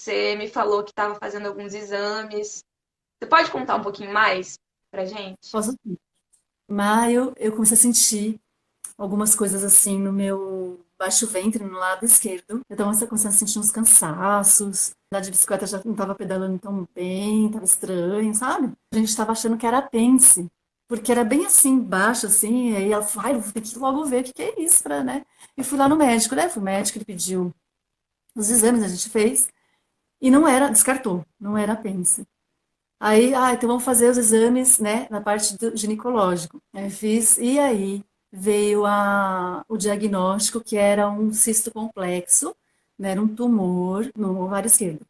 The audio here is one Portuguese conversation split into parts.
você me falou que estava fazendo alguns exames. Você pode contar um pouquinho mais pra gente? Posso sim. Maio, eu comecei a sentir algumas coisas assim no meu baixo ventre, no lado esquerdo. Então, eu comecei a sentir uns cansaços. Andar de bicicleta já não estava pedalando tão bem, estava estranho, sabe? A gente estava achando que era apêndice, porque era bem assim, baixo, assim. E aí ela falou, ai, eu vou ter que logo ver o que que é isso, né? E fui lá no médico, né? Fui o médico, ele pediu os exames, a gente fez, e não era, descartou, não era apêndice. Aí, então vamos fazer os exames, né, na parte do ginecológico. Aí fiz, e aí veio o diagnóstico que era um cisto complexo, né, era um tumor no ovário esquerdo.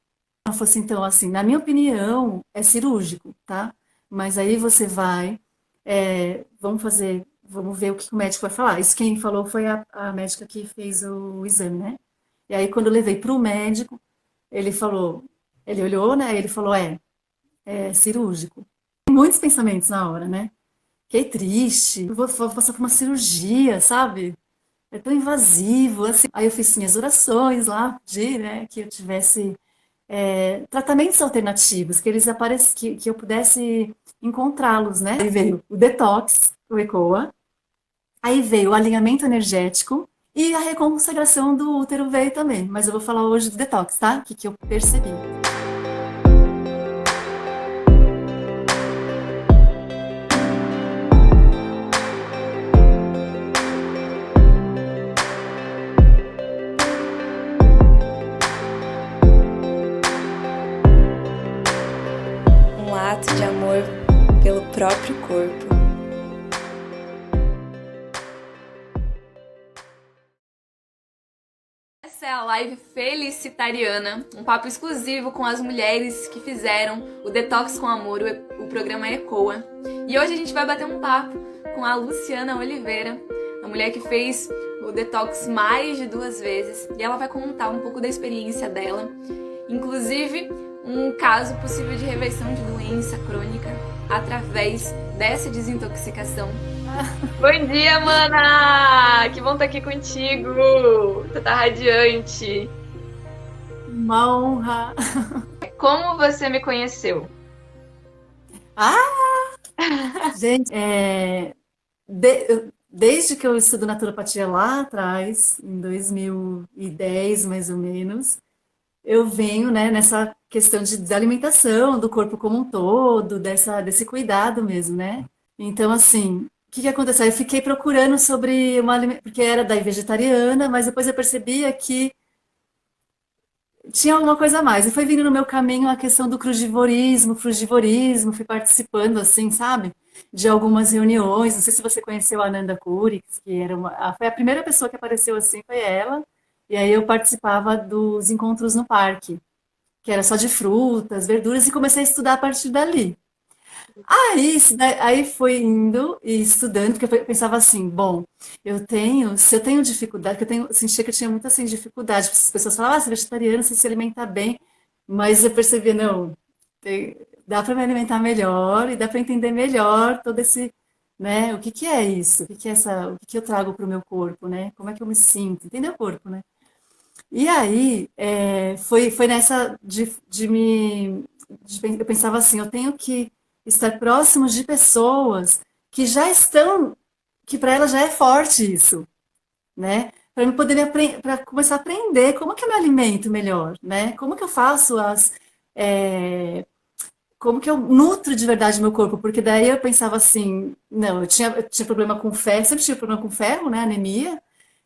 Ela falou assim, então, assim, na minha opinião, é cirúrgico, tá? Mas aí você vai, vamos ver o que o médico vai falar. Isso quem falou foi a médica que fez o exame, né? E aí, quando eu levei para o médico, ele falou, ele olhou, né? Ele falou, é cirúrgico. Muitos pensamentos na hora, né? Fiquei triste, vou passar por uma cirurgia, sabe? É tão invasivo, assim. Aí eu fiz minhas orações lá, de, né, que eu tivesse tratamentos alternativos, que eles aparecem, que eu pudesse encontrá-los, né? Aí veio o detox, o ECOA, aí veio o alinhamento energético e a reconsagração do útero veio também. Mas eu vou falar hoje do detox, tá? O que, que eu percebi. Um ato de amor pelo próprio corpo. Essa é a live felicitariana, um papo exclusivo com as mulheres que fizeram o Detox com Amor, o programa ECOA. E hoje a gente vai bater um papo com a Luciana Oliveira, a mulher que fez o Detox mais de 2 vezes. E ela vai contar um pouco da experiência dela, inclusive um caso possível de reversão de doença crônica através dessa desintoxicação. Bom dia, mana! Que bom estar aqui contigo! Tu tá radiante. Uma honra. Como você me conheceu? Ah, gente, desde que eu estudo naturopatia lá atrás, em 2010 mais ou menos, eu venho, né, nessa questão da alimentação, do corpo como um todo, desse cuidado mesmo, né? Então, assim, o que que aconteceu? Eu fiquei procurando sobre uma alimentação, porque era daí vegetariana, mas depois eu percebia que tinha alguma coisa a mais. E foi vindo no meu caminho a questão do frugivorismo, fui participando, assim, sabe? De algumas reuniões. Não sei se você conheceu a Ananda Kuri, que era foi a primeira pessoa que apareceu assim, foi ela. E aí eu participava dos encontros no parque, que era só de frutas, verduras, e comecei a estudar a partir dali. Aí foi indo e estudando, porque eu pensava assim, bom, se eu tenho dificuldade, porque eu sentia que eu tinha muita assim, dificuldade, as pessoas falavam, você é vegetariano, você se alimenta bem, mas eu percebia, não, dá para me alimentar melhor e dá para entender melhor todo esse, né, o que que é isso, o que que eu trago para o meu corpo, né, como é que eu me sinto, entender o corpo, né. E aí, foi nessa eu pensava assim, eu tenho que estar próximo de pessoas que já estão, que para elas já é forte isso, né? Para eu poder para começar a aprender como que eu me alimento melhor, né? Como que eu faço é, como que eu nutro de verdade meu corpo, porque daí eu pensava assim, não, eu tinha problema com ferro, sempre tive problema com ferro, né, anemia,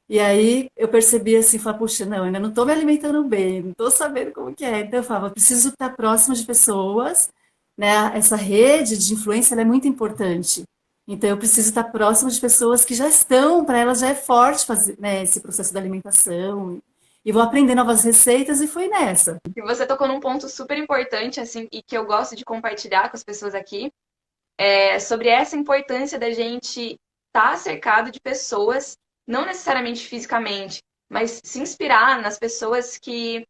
e aí eu percebi assim, falei, puxa, não, ainda não estou me alimentando bem, não estou sabendo como que é. Então eu falava, eu preciso estar próximo de pessoas, né? Essa rede de influência ela é muito importante. Então eu preciso estar próximo de pessoas que já estão, para elas já é forte fazer, né, esse processo da alimentação. E vou aprender novas receitas e fui nessa. E você tocou num ponto super importante, assim, e que eu gosto de compartilhar com as pessoas aqui, é sobre essa importância da gente estar cercado de pessoas, não necessariamente fisicamente, mas se inspirar nas pessoas que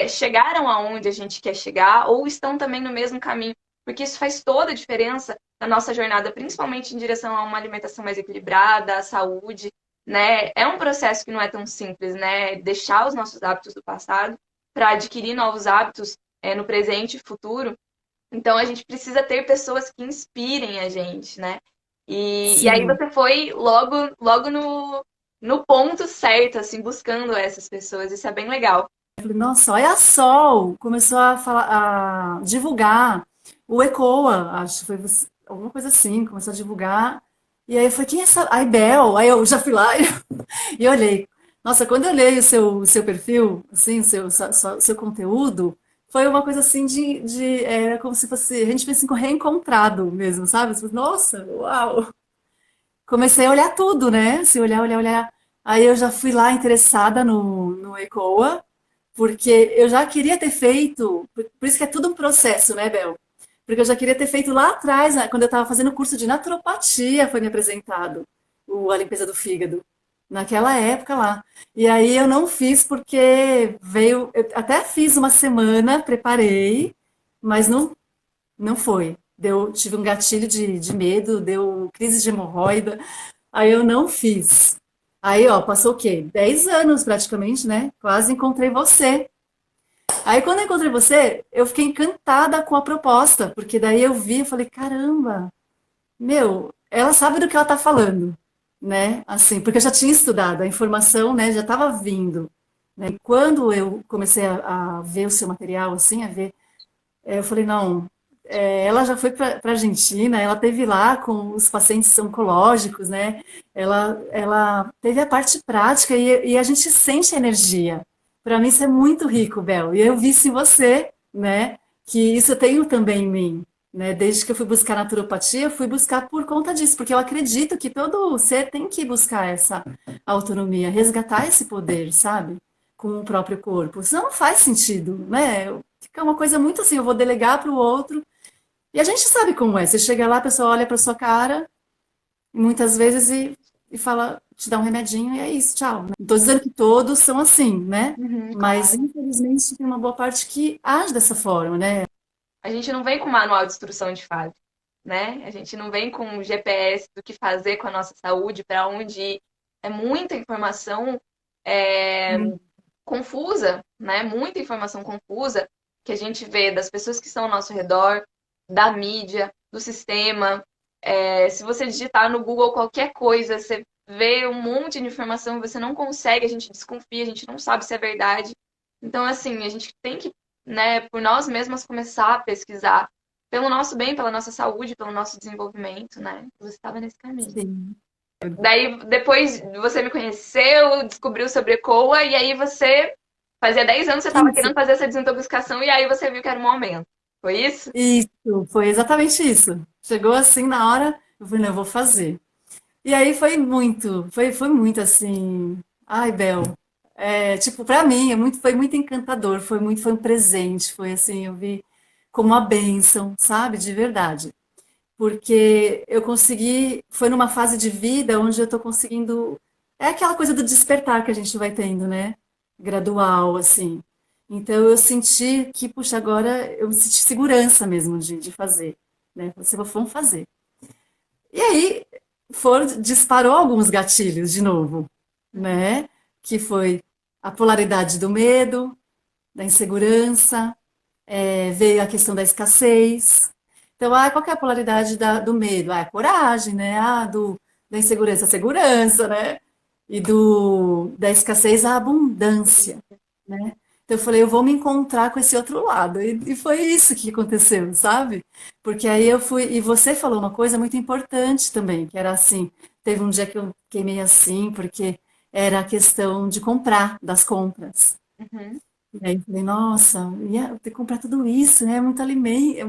chegaram aonde a gente quer chegar ou estão também no mesmo caminho, porque isso faz toda a diferença na nossa jornada, principalmente em direção a uma alimentação mais equilibrada, à saúde, né? É um processo que não é tão simples, né? Deixar os nossos hábitos do passado para adquirir novos hábitos no presente e futuro. Então a gente precisa ter pessoas que inspirem a gente, né? E aí Sim. você foi logo no ponto certo, assim, buscando essas pessoas. Isso é bem legal. Eu falei, nossa, olha a Sol começou a falar, a divulgar o ECOA, acho que foi alguma coisa assim, começou a divulgar. E aí eu falei, quem é essa? A Ibel. Aí eu já fui lá e olhei. Nossa, quando eu olhei o seu perfil, assim, o seu conteúdo, foi uma coisa assim era como se fosse, a gente tivesse reencontrado mesmo, sabe? Nossa, uau! Comecei a olhar tudo, né? Se olhar, olhar, olhar. Aí eu já fui lá interessada no ECOA, porque eu já queria ter feito, por isso que é tudo um processo, né, Bel? Porque eu já queria ter feito lá atrás, né, quando eu estava fazendo o curso de naturopatia, foi me apresentado a limpeza do fígado, naquela época lá. E aí eu não fiz porque veio, eu até fiz uma semana, preparei, mas não foi. Tive um gatilho de medo, deu crise de hemorroida, aí eu não fiz. Aí, ó, passou o quê? 10 anos praticamente, né? Quase encontrei você. Aí, quando eu encontrei você, eu fiquei encantada com a proposta, porque daí eu vi e falei, caramba, meu, ela sabe do que ela tá falando, né? Assim, porque eu já tinha estudado, a informação, né, já estava vindo. Né? E quando eu comecei a ver o seu material, assim, a ver, eu falei, não, ela já foi para a Argentina, ela teve lá com os pacientes oncológicos, né? Ela teve a parte prática e a gente sente a energia. Para mim isso é muito rico, Bel. E eu vi isso em você, né? Que isso eu tenho também em mim, né? Desde que eu fui buscar naturopatia, eu fui buscar por conta disso, porque eu acredito que todo ser tem que buscar essa autonomia, resgatar esse poder, sabe? Com o próprio corpo. Senão não faz sentido, né? Fica uma coisa muito assim, eu vou delegar para o outro. E a gente sabe como é. Você chega lá, a pessoa olha para sua cara, muitas vezes, e fala, te dá um remedinho e é isso, tchau. Não estou dizendo que todos são assim, né? Uhum, Mas, claro. infelizmente, tem uma boa parte que age dessa forma, né? A gente não vem com manual de instrução de fase, né? A gente não vem com GPS do que fazer com a nossa saúde, para onde ir. É muita informação é, Hum, confusa, né? Muita informação confusa que a gente vê das pessoas que estão ao nosso redor, da mídia, do sistema. Se você digitar no Google qualquer coisa, você vê um monte de informação e você não consegue, a gente desconfia, a gente não sabe se é verdade. Então, assim, a gente tem que, né, por nós mesmas começar a pesquisar pelo nosso bem, pela nossa saúde, pelo nosso desenvolvimento, né? Você estava nesse caminho. sim. Daí, depois você me conheceu, descobriu sobre ECOA, e aí você, fazia 10 anos que você estava Isso, querendo fazer essa desintoxicação, e aí você viu que era um momento. Foi isso? isso, foi exatamente isso. Chegou assim na hora, eu falei, não, eu vou fazer. E aí foi muito assim. Ai, Bel. Tipo, pra mim, foi muito encantador, foi um presente, foi assim, eu vi como uma bênção, sabe? De verdade. Porque eu consegui, foi numa fase de vida onde eu tô conseguindo, é aquela coisa do despertar que a gente vai tendo, né? Gradual, assim. Então eu senti que, puxa, agora eu senti segurança mesmo de fazer, né? Você vamos fazer. E aí disparou alguns gatilhos de novo, né? Que foi a polaridade do medo, da insegurança, veio a questão da escassez. Então, qual que é a polaridade do medo? É a coragem, né? Da insegurança, a segurança, né? E da escassez, a abundância, né? Então, eu falei, eu vou me encontrar com esse outro lado. E foi isso que aconteceu, sabe? Porque aí eu fui. E você falou uma coisa muito importante também, que era assim: teve um dia que eu queimei assim, porque era a questão de comprar, das compras. Uhum. E aí eu falei, nossa, ia ter que comprar tudo isso, né? Muito alimento,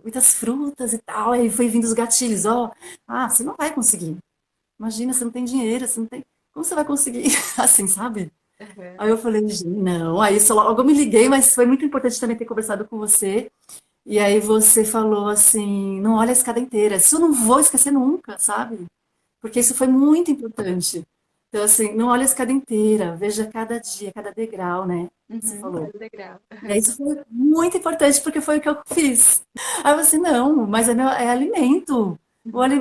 muitas frutas e tal. Aí foi vindo os gatilhos, ó. Você não vai conseguir. Imagina, você não tem dinheiro, você não tem. Como você vai conseguir? Assim, sabe? Uhum. Aí eu falei, gente, não. Aí só logo eu me liguei, mas foi muito importante também ter conversado com você. E aí você falou assim, não olha a escada inteira. Isso eu não vou esquecer nunca, sabe? Porque isso foi muito importante. Então, assim, não olha a escada inteira, veja cada dia, cada degrau, né? Você Uhum. falou. Cada degrau. E aí isso foi muito importante porque foi o que eu fiz. Aí eu falei assim, não, mas é alimento.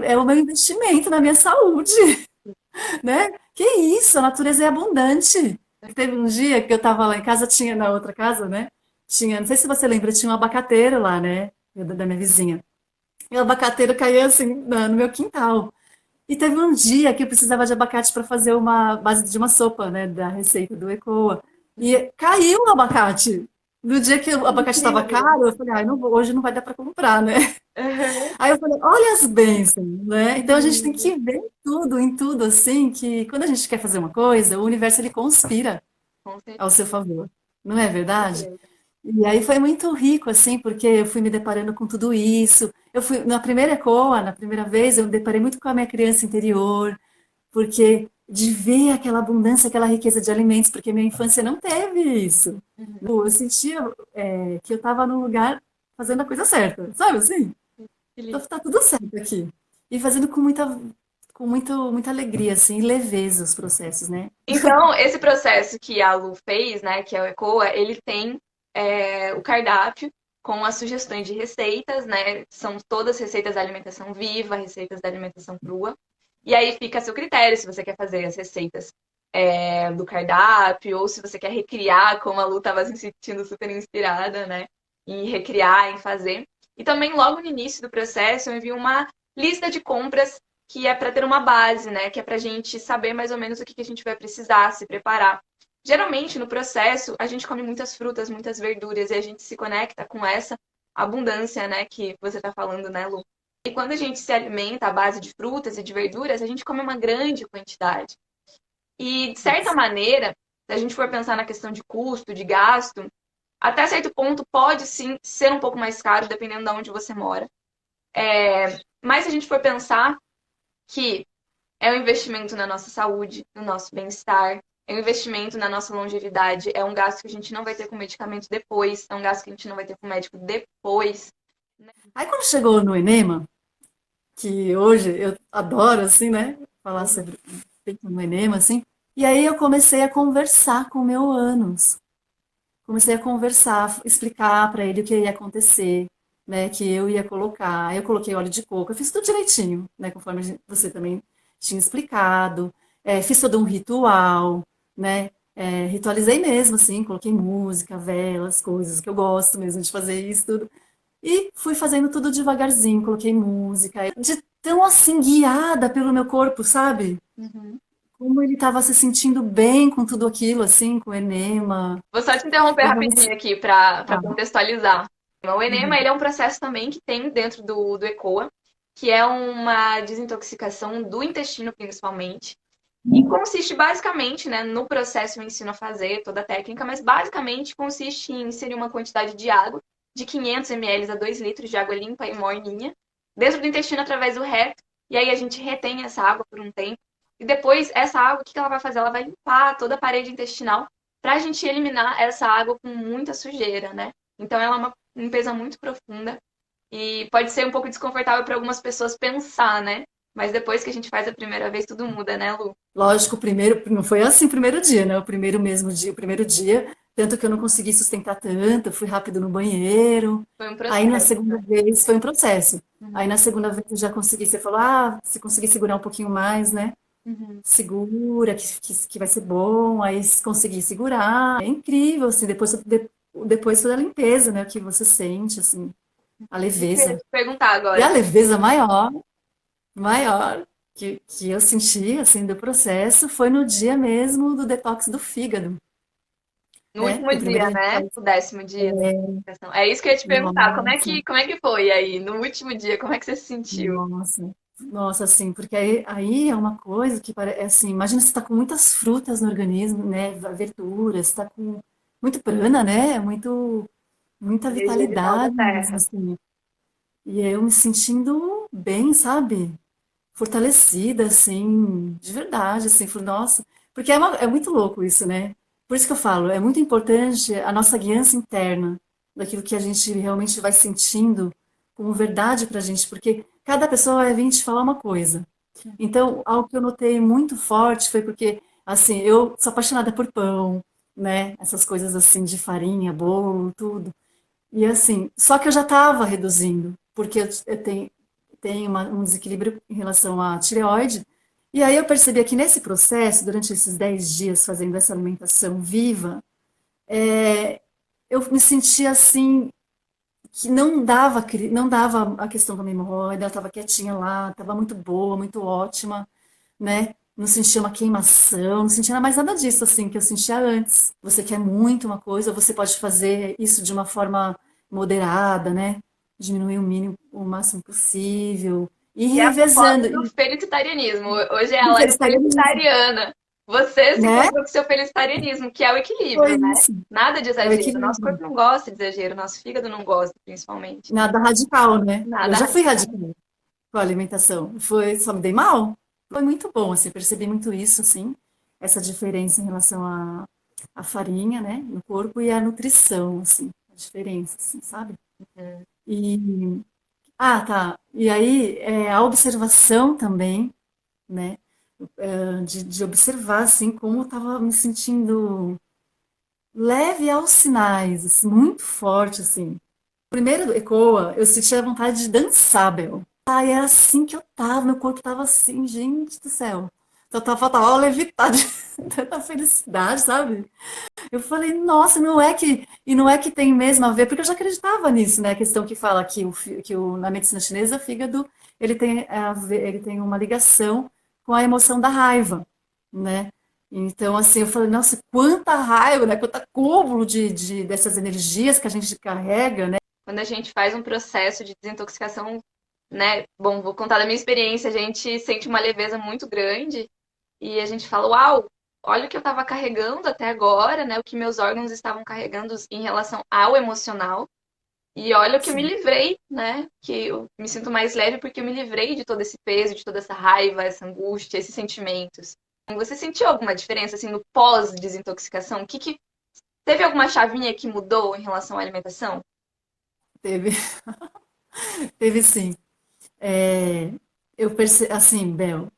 É o meu investimento na minha saúde, né? Que isso, a natureza é abundante. Teve um dia que eu tava lá em casa, tinha na outra casa, né? Tinha, não sei se você lembra, tinha um abacateiro lá, né? Da minha vizinha. E o abacateiro caía assim no meu quintal. E teve um dia que eu precisava de abacate para fazer uma base de uma sopa, né? Da receita do Ecoa. E caiu o abacate. No dia que o abacate estava Incrível. caro, eu falei, ai, não hoje não vai dar para comprar, né? Aham. Aí eu falei, olha as bênçãos, né? Então a gente tem Lindo. que ver em tudo, assim, que quando a gente quer fazer uma coisa, o universo ele conspira Com ao seu favor, não é verdade? certeza. E aí foi muito rico, assim, porque eu fui me deparando com tudo isso. Eu fui, na primeira ECOA, na primeira vez, eu me deparei muito com a minha criança interior, porque de ver aquela abundância, aquela riqueza de alimentos, porque minha infância não teve isso. Uhum. Eu sentia, que eu estava no lugar fazendo a coisa certa, sabe assim? Que Então lindo. tá tudo certo aqui. E fazendo muita alegria, assim, e leveza os processos, né? Então, esse processo que a Lu fez, né, que é o ECOA, ele tem o cardápio com as sugestões de receitas, né? São todas receitas da alimentação viva, receitas da alimentação crua. E aí fica a seu critério se você quer fazer as receitas do cardápio ou se você quer recriar, como a Lu estava se sentindo super inspirada, né? Em recriar, em fazer. E também, logo no início do processo, eu envio uma lista de compras que é para ter uma base, né? Que é para a gente saber mais ou menos o que a gente vai precisar, se preparar. Geralmente, no processo, a gente come muitas frutas, muitas verduras, e a gente se conecta com essa abundância, né, que você está falando, né, Lu? E quando a gente se alimenta à base de frutas e de verduras, a gente come uma grande quantidade. E, de certa maneira, se a gente for pensar na questão de custo, de gasto, até certo ponto pode sim ser um pouco mais caro, dependendo de onde você mora. Mas se a gente for pensar que é um investimento na nossa saúde, no nosso bem-estar, é um investimento na nossa longevidade, é um gasto que a gente não vai ter com medicamento depois, é um gasto que a gente não vai ter com médico depois. Aí quando chegou no Enema, que hoje eu adoro, assim, né? Falar sobre feito no Enema, assim. E aí eu comecei a conversar com o meu ânus. Comecei a conversar, explicar para ele o que ia acontecer, né? Que eu ia colocar. Aí eu coloquei óleo de coco, eu fiz tudo direitinho, né? Conforme você também tinha explicado. Fiz todo um ritual, né? Ritualizei mesmo, assim, coloquei música, velas, coisas que eu gosto mesmo de fazer isso tudo. E fui fazendo tudo devagarzinho, coloquei música, de tão assim guiada pelo meu corpo, sabe? Uhum. Como ele estava se sentindo bem com tudo aquilo, assim, com o enema. Vou só te interromper Eu realmente. rapidinho aqui para Ah, contextualizar. O enema, uhum. ele é um processo também que tem dentro do ECOA, que é uma desintoxicação do intestino, principalmente. E consiste basicamente, né, no processo eu ensino a fazer toda a técnica, mas basicamente consiste em inserir uma quantidade de água de 500 ml a 2 litros de água limpa e morninha dentro do intestino através do reto, e aí a gente retém essa água por um tempo. E depois, essa água, o que ela vai fazer? Ela vai limpar toda a parede intestinal para a gente eliminar essa água com muita sujeira, né? Então, ela é uma limpeza muito profunda e pode ser um pouco desconfortável para algumas pessoas pensar, né? Mas depois que a gente faz a primeira vez, tudo muda, né, Lu? Lógico, o primeiro, não foi assim o primeiro dia, né? O primeiro mesmo dia, o primeiro dia, tanto que eu não consegui sustentar tanto, eu fui rápido no banheiro. Foi um Aí na processo, segunda né? vez foi um processo. Aí Uhum, na segunda vez eu já consegui, você falou, ah, se conseguir segurar um pouquinho mais, né? uhum. Segura, que vai ser bom, aí conseguir segurar. É incrível, assim, depois toda a limpeza, né? O que você sente, assim, a Isso que eu ia leveza. te perguntar E a agora. leveza maior que eu senti, assim, do processo foi no dia mesmo do detox do fígado, No né? último Que primeiro a dia, gente né? faz, O 10º dia da meditação. É isso que eu ia te perguntar. nossa, Como é que foi aí? No último dia, como é que você se sentiu? nossa, assim, porque aí é uma coisa que parece, assim, imagina você está com muitas frutas no organismo, né? Verduras, está com muito prana, né? Muita Energia vital da vitalidade mesmo, Terra. assim. E eu me sentindo bem, sabe? Fortalecida, assim, de verdade, assim, falei, nossa, porque é muito louco isso, né? Por isso que eu falo, é muito importante a nossa guiança interna, daquilo que a gente realmente vai sentindo como verdade pra gente, porque cada pessoa vai vir te falar uma coisa. Então, algo que eu notei muito forte foi porque, assim, eu sou apaixonada por pão, né? Essas coisas assim de farinha, bolo, tudo. E assim, só que eu já estava reduzindo, porque eu tenho um desequilíbrio em relação à tireoide, E aí eu percebi que nesse processo, durante esses 10 dias fazendo essa alimentação viva, é, eu me sentia assim, que não dava a questão da minha hemorroida, ela estava quietinha lá, estava muito boa, muito ótima, né? Não sentia uma queimação, não sentia mais nada disso assim que eu sentia antes. Você quer muito uma coisa, você pode fazer isso de uma forma moderada, né? Diminuir o mínimo, o máximo possível, e E é a revezando, proposta do felicitarianismo. Hoje e ela é vegetarianismo, felicitariana. Você se né? encontrou com o seu felicitarianismo, que é o Foi equilíbrio, né? isso, Nada de é o exagero. Nosso equilíbrio. corpo não gosta de exagero, nosso fígado não gosta, principalmente. Nada radical, né? Eu Nada já fui radical. radical com a alimentação. Foi, só me dei mal. Foi muito bom, assim, percebi muito isso, assim, essa diferença em relação à farinha, né, no corpo e à nutrição, assim, a diferença, assim, sabe? E, tá. E aí, a observação também, né, de observar, assim, como eu estava me sentindo leve aos sinais, assim, muito forte, assim. Primeiro ECOA, eu sentia vontade de dançar, Bel. Ai, era assim que eu tava, meu corpo tava assim, gente do céu. Só tava, faltava levitar de tanta felicidade, sabe? Eu falei, nossa, não é que tem mesmo a ver, porque eu já acreditava nisso, né? A questão que fala que, na medicina chinesa, o fígado, ele tem uma ligação com a emoção da raiva, né? Então, assim, eu falei, nossa, quanta raiva, né? Quanto acúmulo dessas energias que a gente carrega, né? Quando a gente faz um processo de desintoxicação, né? Bom, vou contar da minha experiência, a gente sente uma leveza muito grande e a gente fala, uau, olha o que eu estava carregando até agora, né? O que meus órgãos estavam carregando em relação ao emocional. E olha o que eu me Sim. livrei, né? Que eu me sinto mais leve porque eu me livrei de todo esse peso, de toda essa raiva, essa angústia, esses sentimentos. Você sentiu alguma diferença assim no pós-desintoxicação? Que teve alguma chavinha que mudou em relação à alimentação? Teve, teve sim. Eu percebi, assim, Bel,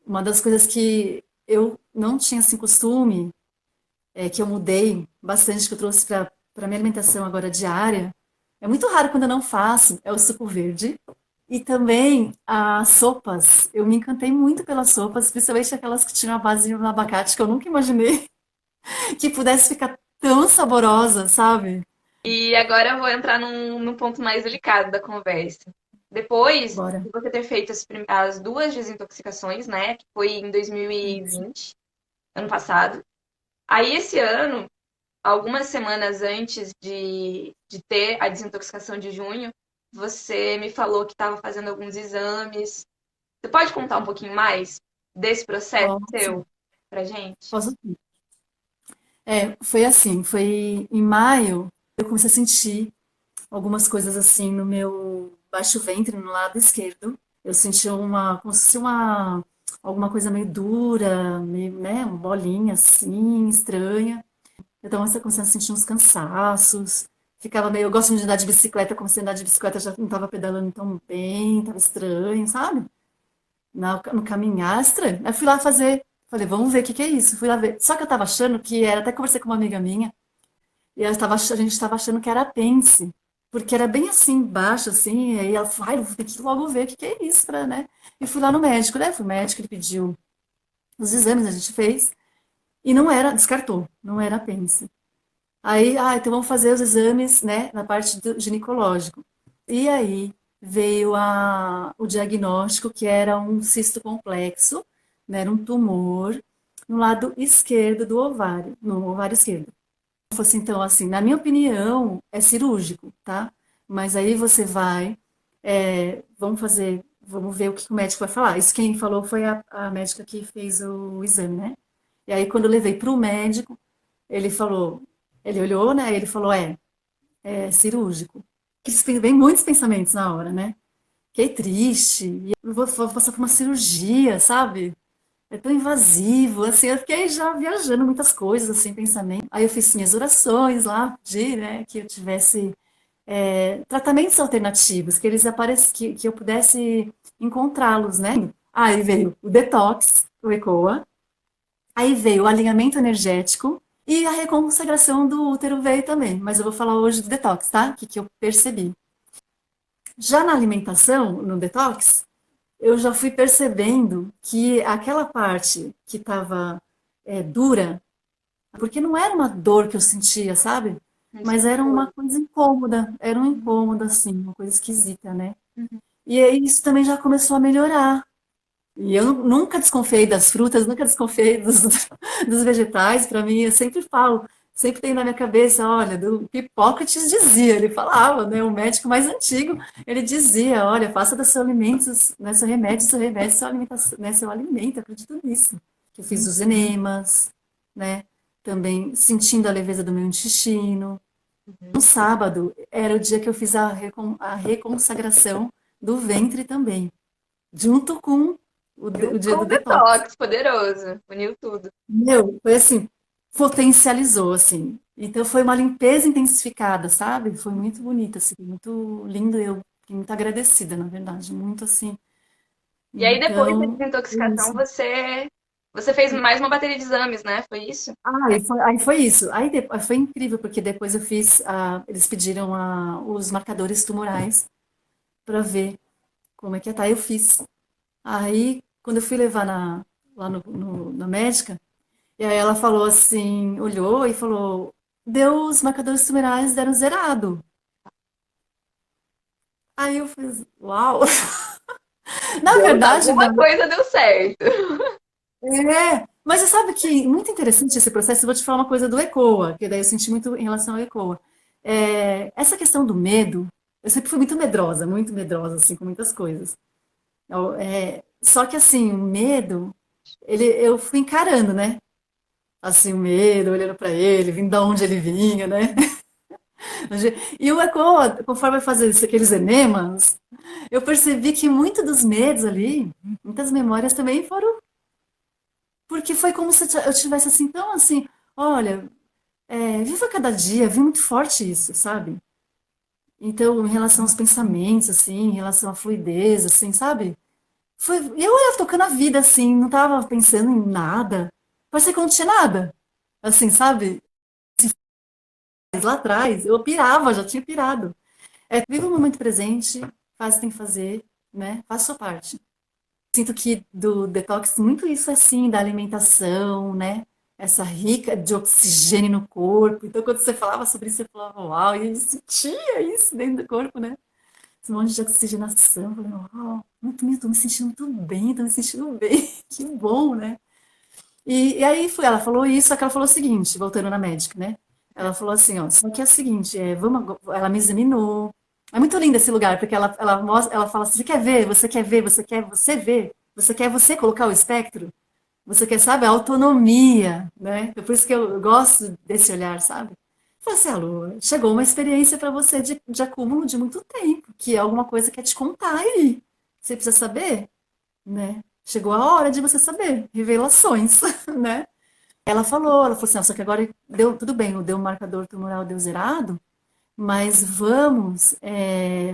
uma das coisas que eu não tinha assim costume, que eu mudei bastante, que eu trouxe para minha alimentação agora diária, é muito raro quando eu não faço, é o suco verde. E também as sopas. Eu me encantei muito pelas sopas, principalmente aquelas que tinham a base de um abacate, que eu nunca imaginei que pudesse ficar tão saborosa, sabe? E agora eu vou entrar num ponto mais delicado da conversa. Depois Bora. de você ter feito as duas desintoxicações, né? Que foi em Isso. 2020, ano passado. Aí esse ano, algumas semanas antes de ter a desintoxicação de junho, você me falou que estava fazendo alguns exames. Você pode contar um pouquinho mais desse processo Posso, seu pra gente? posso. Foi assim, foi em maio, eu comecei a sentir algumas coisas assim no meu baixo ventre, no lado esquerdo. Eu senti como se fosse alguma coisa meio dura, meio, né, uma bolinha assim, estranha. Então, eu comecei a sentir uns cansaços. Ficava meio, eu gosto de andar de bicicleta, comecei a andar de bicicleta, já não estava pedalando tão bem, estava estranho, sabe? No caminhar, estranho. Aí fui lá fazer, falei, vamos ver o que que é isso. Fui lá ver. Só que eu estava achando que era, até conversei com uma amiga minha, e a gente estava achando que era apêndice, porque era bem assim, baixo, assim, e aí ela falou, ai, eu vou ter que logo ver o que que é isso, né? E fui lá no médico, né? Fui no médico, ele pediu os exames, a gente fez, e não era, descartou, não era apêndice. Aí, então vamos fazer os exames, né, na parte do ginecológico. E aí veio o diagnóstico que era um cisto complexo, né, era um tumor no lado esquerdo do ovário, no ovário esquerdo. Fosse então assim, na minha opinião, é cirúrgico, tá? Mas aí você vai, vamos ver o que o médico vai falar. Isso quem falou foi a médica que fez o exame, né? E aí quando eu levei para o médico, ele falou, ele olhou, né? Ele falou, é cirúrgico. Vem muitos pensamentos na hora, né? Fiquei triste, e eu vou passar por uma cirurgia, sabe? É tão invasivo, assim, eu fiquei já viajando muitas coisas, assim, pensamento. Aí eu fiz minhas orações lá, de, né, que eu tivesse tratamentos alternativos, que eles que eu pudesse encontrá-los, né? Aí veio o detox, o ECOA, aí veio o alinhamento energético e a reconsagração do útero veio também. Mas eu vou falar hoje do detox, tá? O que eu percebi. Já na alimentação, no detox, eu já fui percebendo que aquela parte que estava dura, porque não era uma dor que eu sentia, sabe? Um Mas era uma desconforto. coisa incômoda, era um incômodo, assim, uma coisa esquisita, né? Uhum. E aí isso também já começou a melhorar. E eu nunca desconfiei das frutas, nunca desconfiei dos vegetais. Para mim, eu sempre falo, sempre tem na minha cabeça, olha, do Hipócrates dizia, ele falava, né, o médico mais antigo, ele dizia, olha, faça dos seus alimentos, né, seu remédio, sua alimentação, né, seu alimento, eu acredito nisso. Que eu fiz os enemas, né, também sentindo a leveza do meu intestino. No sábado era o dia que eu fiz a reconsagração do ventre também, junto com o dia Com do um detox. detox poderoso. Uniu tudo. Meu, foi assim, potencializou, assim. Então foi uma limpeza intensificada, sabe? Foi muito bonito, assim, muito lindo. Eu fiquei muito agradecida, na verdade, muito assim. E aí, depois da Então, foi desintoxicação, isso. você fez mais uma bateria de exames, né? Foi isso? Aí foi isso. Foi incrível, porque depois eu fiz, eles pediram os marcadores tumorais para ver como é que ia estar. Eu fiz. Aí, quando eu fui levar lá na médica, e aí ela falou assim, olhou e falou, deu os marcadores tumorais deram zerado. Aí eu fiz, uau! Na Deus, verdade, alguma Bárbara, coisa deu certo. mas você sabe que muito interessante esse processo, eu vou te falar uma coisa do ECOA, que daí eu senti muito em relação ao ECOA. Essa questão do medo, eu sempre fui muito medrosa, assim, com muitas coisas. Só que assim, o medo, eu fui encarando, né? Assim, o medo, olhando para ele, vindo de onde ele vinha, né? E o ECOA, conforme eu fazia aqueles enemas, eu percebi que muito dos medos ali, muitas memórias também foram, porque foi como se eu tivesse assim, tão assim, olha, viva cada dia, vi muito forte isso, sabe? Então, em relação aos pensamentos, assim, em relação à fluidez, assim, sabe? Eu ia tocando a vida, assim, não tava pensando em nada, parecia que eu não tinha nada, assim, sabe? Lá atrás, eu pirava, já tinha pirado. Viva o momento presente, faz o que tem que fazer, né? Faz a sua parte. Sinto que do detox, muito isso assim, da alimentação, né? Essa rica de oxigênio no corpo. Então, quando você falava sobre isso, você falava, uau, e eu sentia isso dentro do corpo, né? Esse monte de oxigenação. Eu falei, uau, tô me sentindo muito bem, tô me sentindo bem. Que bom, né? E aí ela falou isso, só que ela falou o seguinte, voltando na médica, né? Ela falou assim, ó, só que é o seguinte, ela me examinou. É muito lindo esse lugar, porque ela mostra, ela fala assim, você quer ver, você quer ver, você quer você ver, você quer você colocar o espectro, você quer, sabe, a autonomia, né? Por isso que eu gosto desse olhar, sabe? Falei assim, alô, chegou uma experiência para você de acúmulo de muito tempo, que é alguma coisa que quer te contar aí. Você precisa saber, né? Chegou a hora de você saber, revelações, né? Ela falou assim, só que agora deu tudo bem, deu um marcador tumoral, deu zerado, mas vamos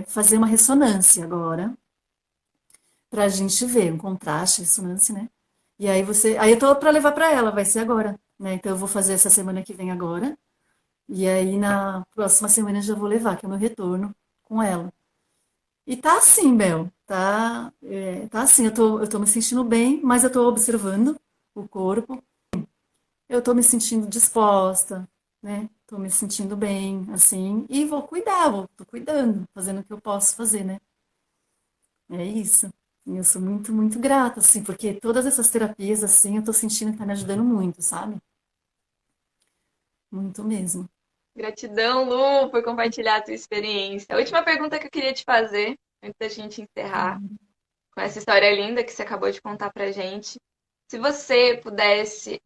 fazer uma ressonância agora, para a gente ver um contraste, ressonância, né? E aí eu tô para levar para ela, vai ser agora, né? Então eu vou fazer essa semana que vem agora, e aí na próxima semana eu já vou levar, que é o meu retorno com ela. E tá assim, Bel, tá assim, eu tô me sentindo bem, mas eu tô observando o corpo, eu tô me sentindo disposta, né? Tô me sentindo bem, assim, e tô cuidando, fazendo o que eu posso fazer, né? É isso. E eu sou muito, muito grata, assim, porque todas essas terapias, assim, eu tô sentindo que tá me ajudando muito, sabe? Muito mesmo. Gratidão, Lu, por compartilhar a tua experiência. A última pergunta que eu queria te fazer, antes da gente encerrar, com essa história linda que você acabou de contar pra gente. Se você pudesse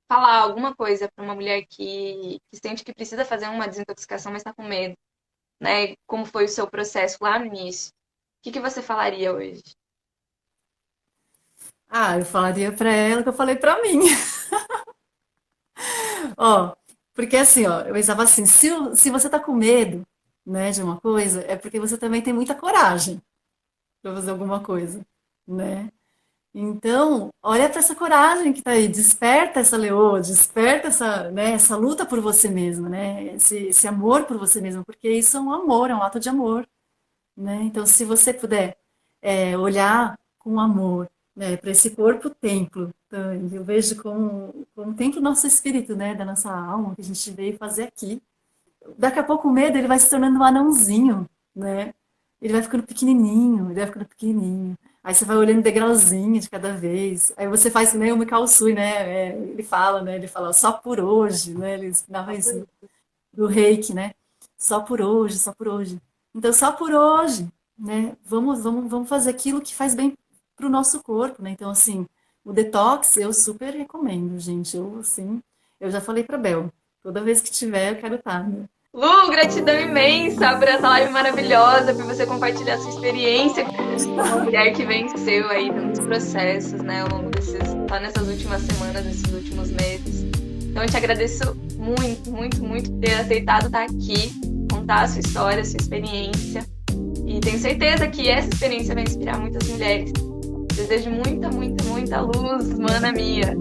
falar alguma coisa para uma mulher que sente que precisa fazer uma desintoxicação, mas está com medo, né? Como foi o seu processo lá no início? O que você falaria hoje? Eu falaria pra ela o que eu falei pra mim. Ó, porque assim, ó, eu pensava assim, se você tá com medo, né, de uma coisa, é porque você também tem muita coragem pra fazer alguma coisa, né? Então, olha para essa coragem que tá aí, desperta essa leoa, desperta essa, né, essa luta por você mesmo, né? Esse amor por você mesmo, porque isso é um amor, é um ato de amor, né? Então, se você puder, olhar com amor, né, para esse corpo-templo. Então, eu vejo como templo nosso espírito, né, da nossa alma, que a gente veio fazer aqui. Daqui a pouco o medo ele vai se tornando um anãozinho, né? Ele vai ficando pequenininho, ele vai ficando pequenininho. Aí você vai olhando degrauzinho de cada vez. Aí você faz meio o Mikao Usui, né? Ele fala, né? Ele fala só por hoje, né? Ele ensinava isso do Reiki, né? Só por hoje, só por hoje. Então, só por hoje, né? Vamos fazer aquilo que faz bem para o nosso corpo, né? Então, assim, o detox eu super recomendo, gente. Eu, assim, eu já falei para Bel, toda vez que tiver, eu quero estar, né? Lu, gratidão imensa por essa live maravilhosa, por você compartilhar sua experiência como uma mulher que venceu aí tantos processos, né, ao longo nessas últimas semanas, nesses últimos meses. Então eu te agradeço muito, muito, muito por ter aceitado estar aqui, contar a sua história, a sua experiência. E tenho certeza que essa experiência vai inspirar muitas mulheres. Desejo muita, muita, muita luz, mana minha.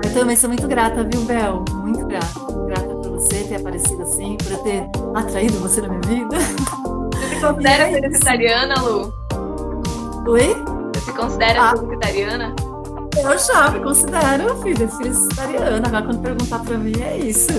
Eu também sou muito grata, viu, Bel? Muito grata. Grata por você ter aparecido assim, por eu ter atraído você na minha vida. Você se considera vegetariana, Lu? Oi? Você se considera vegetariana? Eu já me considero filha vegetariana. Agora, quando perguntar pra mim, é isso.